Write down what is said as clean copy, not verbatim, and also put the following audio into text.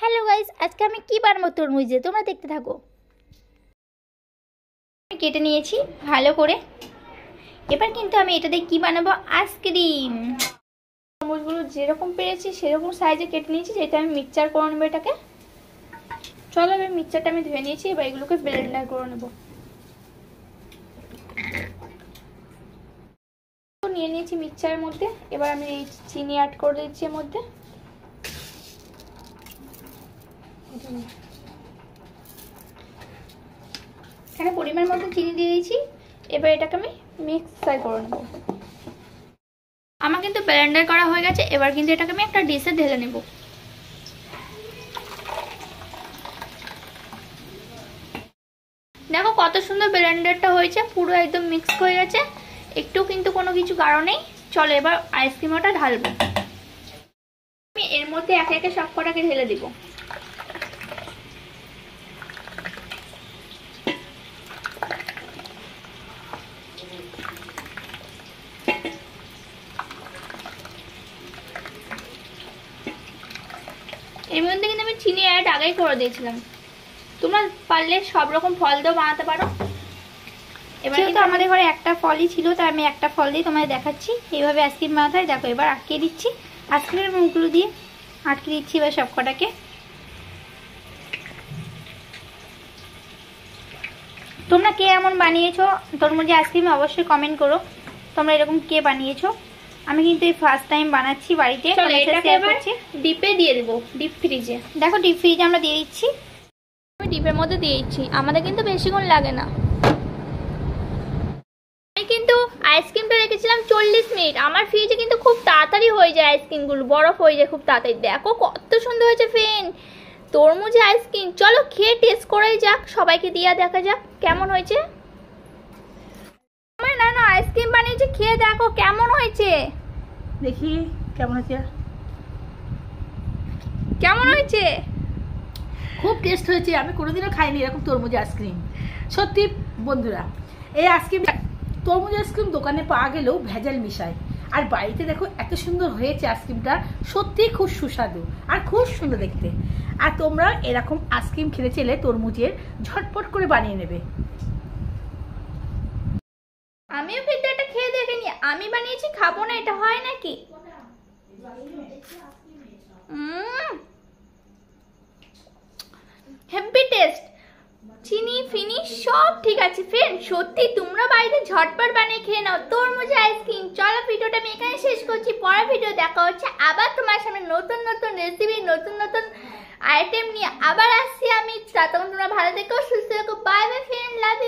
Hello guys, আজকে আমি কি বানাবো তরমুজে তোমরা দেখতে থাকো। আমি কেটে নিয়েছি ভালো করে। এবার কিন্তু আমি এটা দিয়ে কি বানাবো, আইসক্রিম। তরমুজগুলো যেরকম পেরেছি সেরকম সাইজে কেটে নিয়েছি, যেটা আমি মিক্সচার করে নেবো এটাকে। চলো এবার মিক্সচারটা আমি ধুয়ে নিয়েছি, এবার এগুলোকে ব্লেন্ডার করে নেবো। নিয়ে নিয়েছি মিক্সচারের মধ্যে। এবার আমি এই চিনি অ্যাড করে দিচ্ছি এর মধ্যে। এখানে পরিমাণ মতো চিনি দিয়ে দিয়েছি। এবার এটাকে আমি মিক্সার করে নেব। আমার কিন্তু ব্লেন্ডার করা হয়ে গেছে। এবার কিন্তু এটাকে আমি একটা ডিশে ঢেলে নেব। দেখো কত সুন্দর ব্লেন্ডারটা হয়েছে, পুরো একদম মিক্স হয়ে গেছে, একটু কিন্তু কোনো কিছু গাঢ় নেই। চলো এবার আইসক্রিমটা ঢালবো। আমি এর মধ্যে একে একে সব কটাকে ঢেলে দিব। এর মধ্যে কিন্তু আমি চিনি অ্যাড আগেই করে দিয়েছিলাম। তোমরা পারলে সব রকম ফল দিয়েও বানাতে পারো। এবার কিন্তু আমাদের ঘরে একটা ফলই ছিল, তাই আমি একটা ফল দিয়ে তোমাদের দেখাচ্ছি এইভাবে আইসক্রিম বানাতে হয়। দেখো এবার আটকে দিচ্ছি, আইসক্রিমের মুখগুলো দিয়ে আটকে দিচ্ছি এবার সব কটাকে। তোমরা কে এমন বানিয়েছো তরমুজে আইসক্রিম অবশ্যই কমেন্ট করো, তোমরা এরকম কে বানিয়েছো। আমি কিন্তু এই ফার্স্ট টাইম বানাচ্ছি বাড়িতে। ডিপে দিয়ে দেবো, ডিপ ফ্রিজে। দেখো ডিপ ফ্রিজে আমরা দিয়ে দিচ্ছি। আমি ডিপের মধ্যে দিয়ে দিচ্ছি, আমাদের কিন্তু বেশিক্ষণ লাগে না। আমি কিন্তু আইসক্রিমটা রেখেছিলাম 40 মিনিট। আমার ফ্রিজে কিন্তু খুব তাড়াতাড়ি হয়ে যায়, আইসক্রিমগুলো বরফ হয়ে যায় খুব তাড়াতাড়ি। দেখো কত সুন্দর হয়েছে ফ্রেন্ড তরমুজে আইসক্রিম। চলো খেয়ে টেস্ট করাই যাক, সবাইকে দিয়ে দেখা যাক কেমন হয়েছে। আমার না আইসক্রিম বানিয়েছে, খেয়ে দেখো কেমন হয়েছে। দেখি কেমন হয়েছে। কেমন হয়েছে? খুব টেস্ট হয়েছে। আমি কোনোদিনও খাইনি এরকম তরমুজ আইসক্রিম। সত্যি বন্ধুরা, এই আইসক্রিম তরমুজ আইসক্রিম দোকানে পাওয়া গেলেও ভেজাল মিশায়, আর বাড়িতে দেখো এত সুন্দর হয়েছে আইসক্রিমটা। সত্যি খুব সুস্বাদু আর খুব সুন্দর দেখতে। আর তোমরা এরকম আইসক্রিম খেতে চাইলে তরমুজের ঝটপট করে বানিয়ে নেবে। আমিও কিন্তু এটা খেয়ে দেখিনি, আমি বানিয়েছি, খাবো না এটা হয় নাকি? হেভি টেস্ট, চিনি ফিনি সব ঠিক আছে ফ্রেন্ড। সত্যি তোমরা বাড়িতে ঝটপট বানিয়ে খেয়ে নাও তরমুজ আইসক্রিম। চলো ভিডিওটা আমি এখানে শেষ করছি, পরের ভিডিও দেখা হচ্ছে আবার তোমার সামনে নতুন নতুন রেসিপি, নতুন নতুন আইটেম নিয়ে আবার আসছি আমি। ততক্ষণ তোমরা ভালো থেকো, সুস্থ থেকো। বাই বাই ফ্রেন্ড, লাভ।